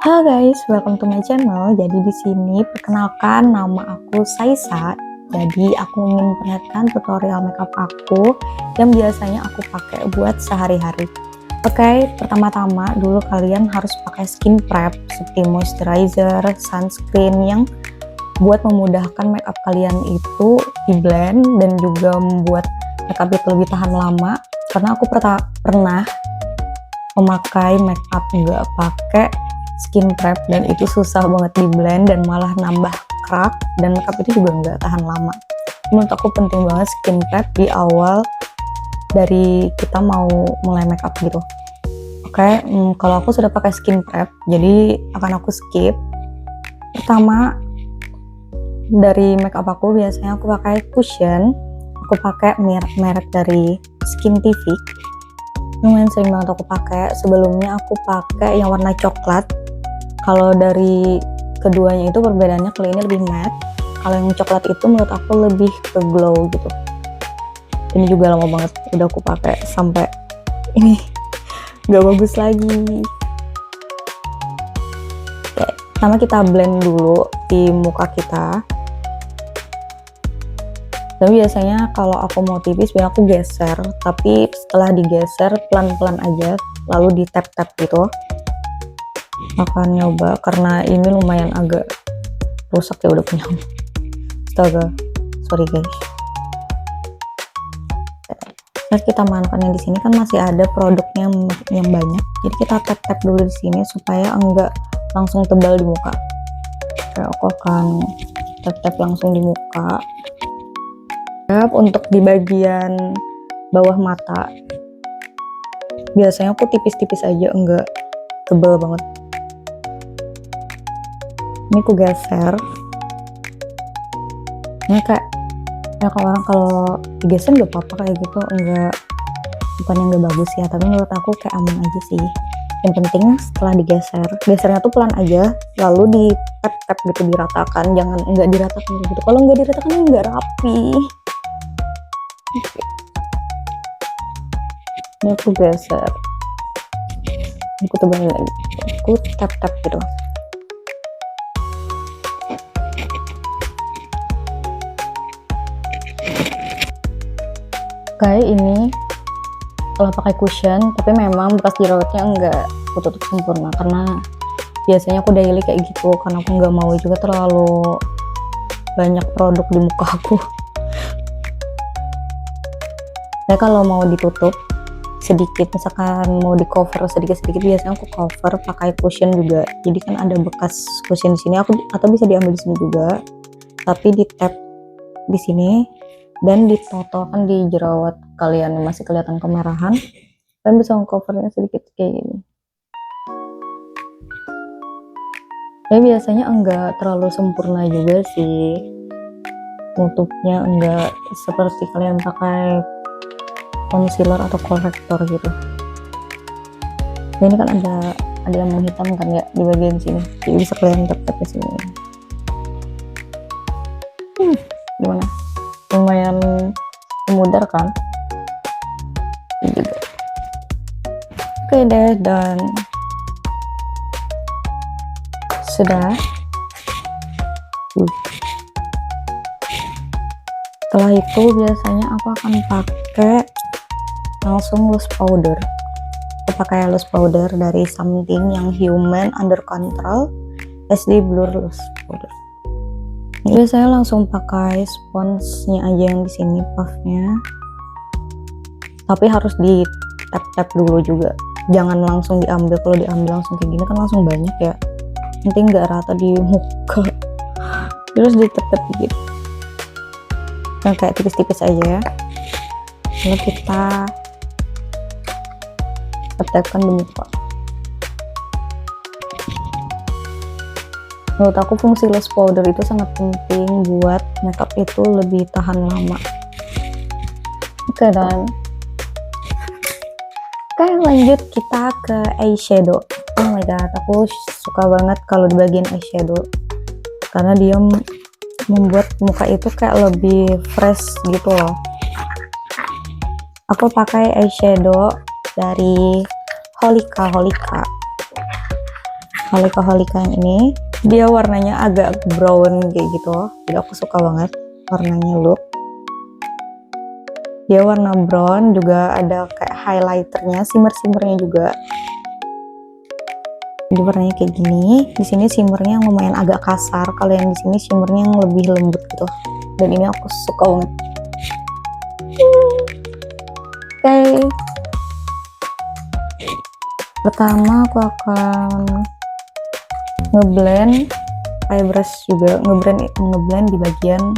Halo guys, welcome to my channel. Jadi di sini perkenalkan, nama aku Saisa. Jadi aku ingin memperlihatkan tutorial makeup aku yang biasanya aku pakai buat sehari-hari. Oke, pertama-tama dulu kalian harus pakai skin prep seperti moisturizer, sunscreen yang buat memudahkan makeup kalian itu di blend dan juga membuat makeup itu lebih tahan lama. Karena aku pernah memakai makeup nggak pakai skin prep dan itu susah banget di blend dan malah nambah crack dan makeup itu juga nggak tahan lama. Menurut aku penting banget skin prep di awal dari kita mau mulai makeup gitu. Oke, kalau aku sudah pakai skin prep, jadi akan aku skip. Pertama, dari makeup aku biasanya aku pakai cushion. Aku pakai merek dari Skintific. Lumayan sering banget aku pakai. Sebelumnya aku pakai yang warna coklat. Kalau dari keduanya itu perbedaannya, kalau ini lebih matte, kalau yang coklat itu menurut aku lebih ke glow gitu. Ini juga lama banget udah aku pakai sampai ini nggak bagus lagi. Oke, pertama kita blend dulu di muka kita. Dan biasanya kalau aku mau tipis, biasanya aku geser, tapi setelah digeser pelan-pelan aja, lalu di tap-tap gitu. Akan nyoba karena ini lumayan agak rusak ya, udah punya. Astaga, sorry guys. Terus kita manfaatkan di sini kan masih ada produknya yang banyak, jadi kita tap-tap dulu di sini supaya enggak langsung tebal di muka. Oke, aku akan tap-tap langsung di muka. Untuk di bagian bawah mata biasanya aku tipis-tipis aja, enggak tebal banget. Ini aku geser. Ini kayak ya, kalau orang kalau digeser nggak apa-apa kayak gitu, enggak, bukan yang nggak bagus ya, tapi menurut aku kayak aman aja sih. Yang penting setelah gesernya tuh pelan aja, lalu di tap gitu, diratakan, jangan enggak diratakan gitu. Kalau enggak diratakan enggak rapi. Ini aku geser, aku tebalin lagi, aku tap gitu. Kayak ini kalau pakai cushion, tapi memang bekas jerawatnya enggak aku tutup sempurna karena biasanya aku daily kayak gitu, karena aku nggak mau juga terlalu banyak produk di muka aku. Nah, kalau mau ditutup sedikit, misalkan mau di cover sedikit-sedikit, biasanya aku cover pakai cushion juga. Jadi kan ada bekas cushion di sini, atau bisa diambil di sini juga, tapi di tap di sini dan ditotolkan di jerawat kalian yang masih kelihatan kemerahan, kalian bisa covernya sedikit kayak gini. Ya biasanya enggak terlalu sempurna juga sih tutupnya, enggak seperti kalian pakai concealer atau korektor gitu. Nah, ini kan ada yang menghitam kan ya di bagian sini, jadi bisa kalian tap ke sini. Gimana? Lumayan memudar kan? Ini juga. Oke deh, dan sudah. Setelah itu biasanya aku akan pakai langsung loose powder. Aku pakai loose powder dari Something yang Human Under Control SD Blur Loose Powder. Jadi saya langsung pakai sponsnya aja yang di sini, puffnya. Tapi harus di tap dulu juga. Jangan langsung diambil, kalau diambil langsung kayak gini kan langsung banyak ya. Nanti nggak rata di muka. Terus di tap gitu. Nah, kayak tipis-tipis aja ya. Lalu kita tap-tapkan di muka. Menurut aku fungsi loose powder itu sangat penting buat makeup itu lebih tahan lama. Oke, dan lanjut kita ke eyeshadow. Oh my god, aku suka banget kalau di bagian eyeshadow karena dia membuat muka itu kayak lebih fresh gitu loh. Aku pakai eyeshadow dari Holika. Halika-halika yang ini dia warnanya agak brown kayak gitu, jadi aku suka banget warnanya look. Dia warna brown, juga ada kayak highlighternya, shimmer-shimmernya juga. Jadi warnanya kayak gini. Di sini shimmernya lumayan agak kasar, kalau yang di sini shimmernya yang lebih lembut gitu. Dan ini aku suka banget. Oke. Pertama aku akan ngeblend pakai brush juga, ngeblend di bagian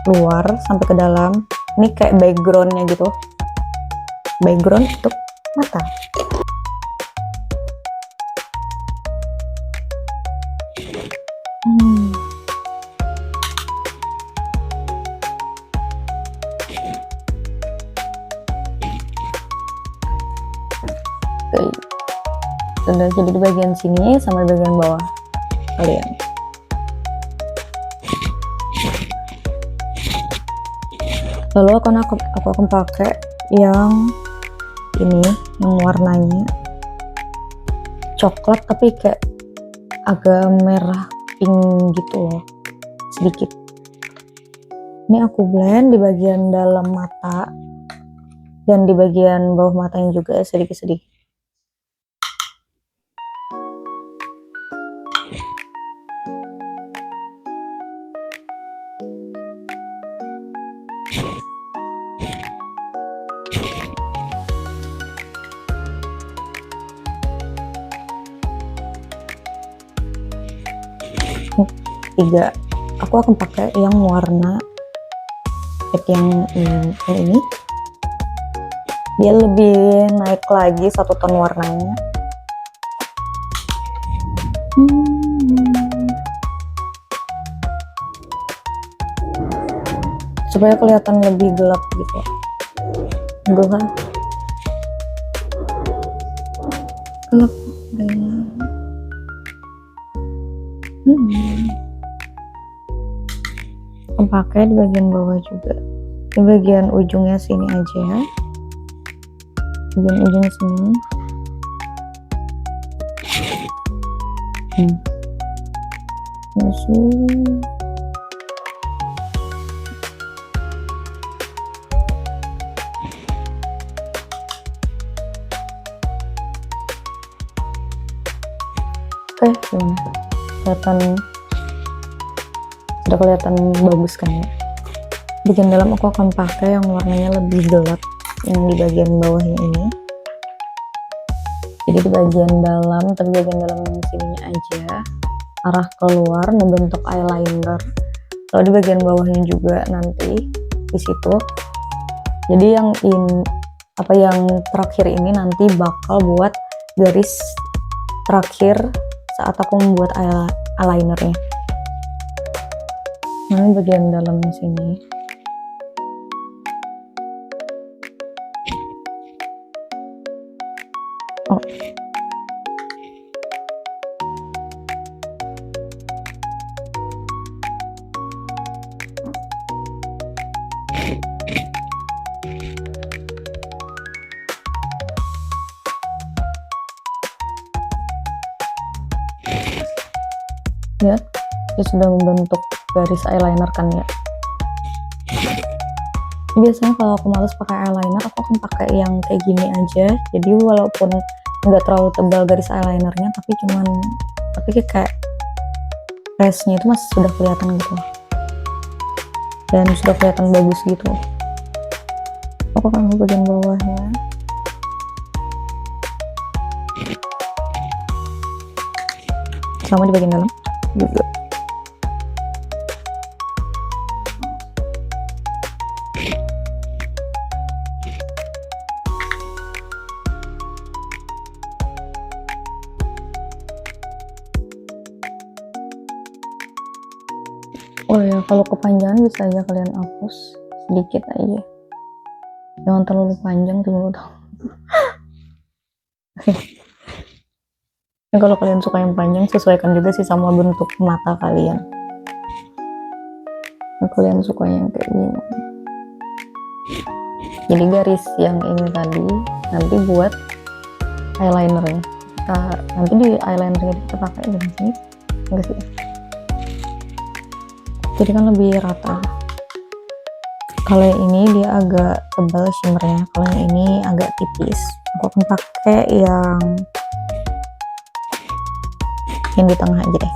luar sampai ke dalam. Ini kayak backgroundnya gitu, background untuk mata. Oke, sudah jadi di bagian sini sama di bagian bawah kalian. Lalu aku akan pakai yang ini, yang warnanya coklat tapi kayak agak merah pink gitu loh, sedikit. Ini aku blend di bagian dalam mata dan di bagian bawah matanya juga sedikit-sedikit. Tiga, aku akan pakai yang warna yang ini. Dia lebih naik lagi satu ton warnanya. Supaya kelihatan lebih gelap gitu. Gelap. Pakai di bagian bawah juga, di bagian ujungnya sini aja ya, bagian ujung sini. Oke, gimana? Udah kelihatan bagus kan ya. Bagian dalam aku akan pakai yang warnanya lebih gelap, yang di bagian bawahnya ini. Jadi di bagian dalam, tapi bagian dalam yang sininya aja, arah keluar membentuk eyeliner. Kalau di bagian bawahnya juga nanti di situ. Jadi yang yang terakhir ini nanti bakal buat garis terakhir saat aku membuat eyelinernya. Nah, bagian dalam sini. Oh. Ya, dia sudah membentuk garis eyeliner kan ya. Biasanya kalau aku males pakai eyeliner, aku akan pakai yang kayak gini aja. Jadi walaupun nggak terlalu tebal garis eyelinernya, tapi kayak restnya itu masih sudah kelihatan gitu, dan sudah kelihatan bagus gitu. Aku akan ke bagian bawahnya. Sama di bagian dalam juga. Oh ya, kalau kepanjangan bisa aja kalian hapus sedikit aja, jangan terlalu panjang dulu dong. Nah, kalau kalian suka yang panjang, sesuaikan juga sih sama bentuk mata kalian. Nah, kalian suka yang kayak gini, jadi garis yang ini tadi nanti buat eyelinernya. nanti di eyelinernya kita pakai dari sini enggak sih, jadi kan lebih rata. Kalau yang ini dia agak tebal shimmernya, kalau yang ini agak tipis. Aku akan pakai yang di tengah aja deh.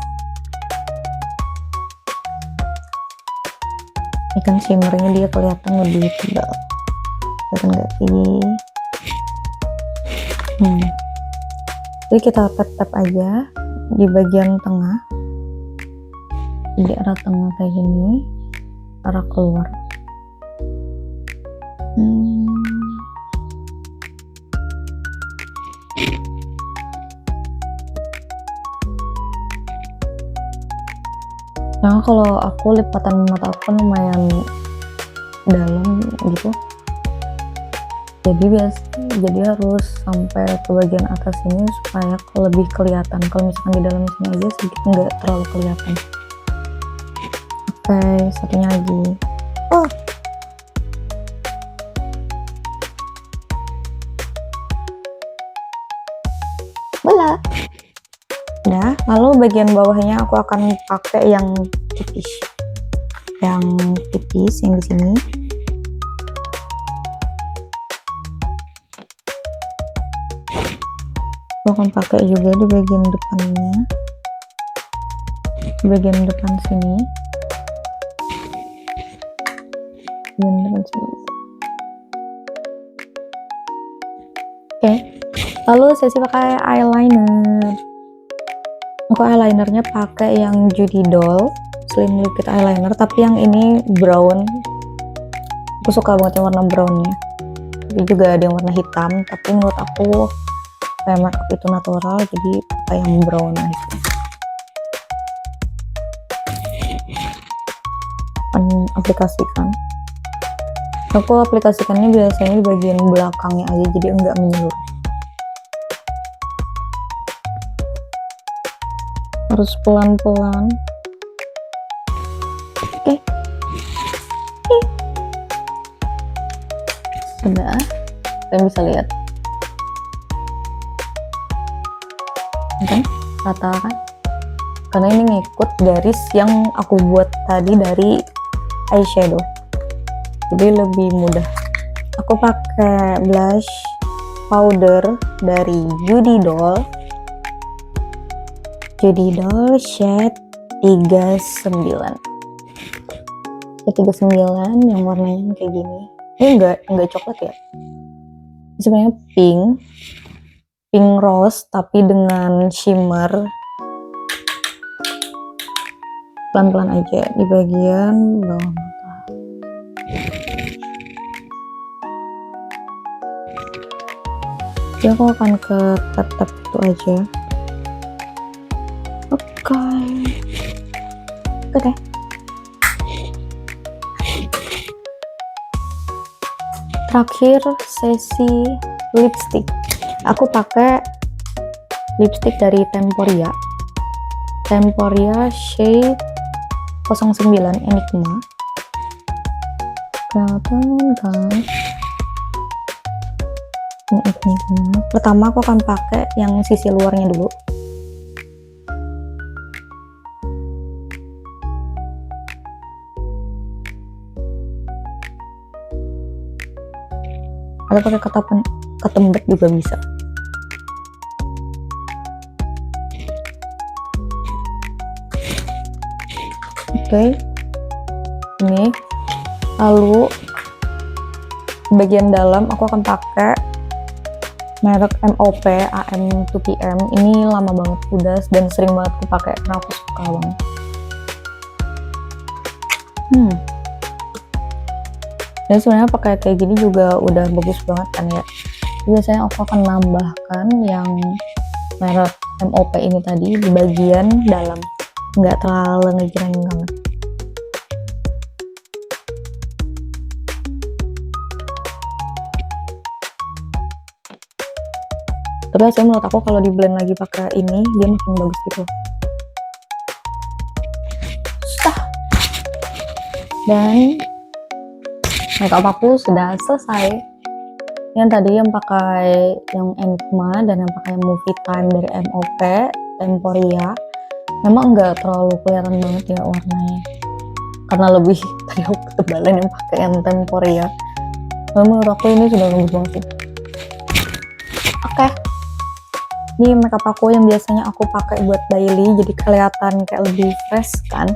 Ini kan shimmernya dia kelihatan lebih tebal, kelihatan nggak sih? Jadi kita tap-tap aja di bagian tengah, di arah tengah kayak gini, arah keluar. Nah, kalau aku lipatan mata aku lumayan dalam gitu, jadi harus sampai ke bagian atas ini supaya lebih kelihatan. Kalau misalkan di dalam sini aja sedikit nggak terlalu kelihatan. Oke, satunya lagi. Oh, bola. Udah, lalu bagian bawahnya aku akan pakai yang tipis, yang di sini. Aku akan pakai juga di bagian depannya, di bagian depan sini, Oke, lalu sesi pakai eyeliner. Aku eyelinernya pakai yang Judy Doll Slim Liquid Eyeliner, tapi yang ini brown. Aku suka banget yang warna brownnya. Tapi juga ada yang warna hitam, tapi menurut aku kayak makeup itu natural, jadi pakai yang brown aja. Aplikasikan. Aku aplikasikannya biasanya di bagian belakangnya aja, jadi enggak menyeluruh. Harus pelan-pelan. Oke. Sudah, kalian bisa lihat kan, rata kan, karena ini ngikut garis yang aku buat tadi dari eyeshadow, jadi lebih mudah. Aku pakai blush powder dari Judy Doll shade 39 yang warnanya kayak gini. Ini enggak coklat ya, ini sebenarnya pink rose tapi dengan shimmer. Pelan-pelan aja di bagian bawah mata. Jadi aku akan ke tap-tap itu aja. Oke. Terakhir sesi lipstick. Aku pakai lipstick dari Temporia shade 09 Enigma. Kelihatan kan? Ini Enigma. Pertama aku akan pakai yang sisi luarnya dulu. Atau pakai ketembet juga bisa. Oke. Ini lalu bagian dalam aku akan pakai merek MOP AM2PM. Ini lama banget udah dan sering banget aku pakai karena aku suka banget. Dan sebenarnya pakai kayak gini juga udah bagus banget kan ya. Biasanya aku akan nambahkan yang merek MOP ini tadi di bagian dalam, nggak terlalu ngejreng banget. Tapi hasilnya menurut aku kalau di blend lagi pakai ini dia makin bagus gitu. Dan makeup aku sudah selesai. yang pakai yang Enigma dan yang pakai Movie Time dari MOP Temporia. Memang nggak terlalu kelihatan banget ya warnanya, karena lebih tadi aku ketebalan yang pakai yang Temporia. Nah, menurut aku ini sudah bagus banget sih. Oke, ini makeup aku yang biasanya aku pakai buat daily, jadi kelihatan kayak lebih fresh kan,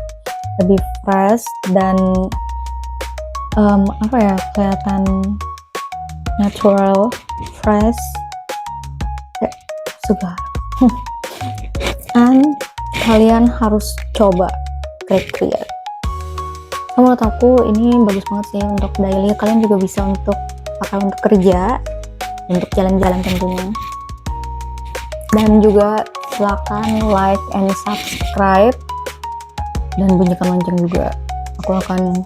lebih fresh dan kelihatan natural, fresh, kayak segar. And kalian harus coba create. Menurut aku ini bagus banget sih untuk daily. Kalian juga bisa untuk pakai untuk kerja, untuk jalan-jalan tentunya. Dan juga silakan like and subscribe dan bunyikan lonceng juga. Aku akan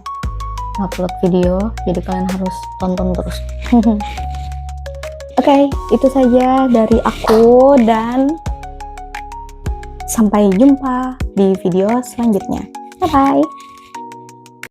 upload video, jadi kalian harus tonton terus. Oke, itu saja dari aku dan sampai jumpa di video selanjutnya. Bye bye.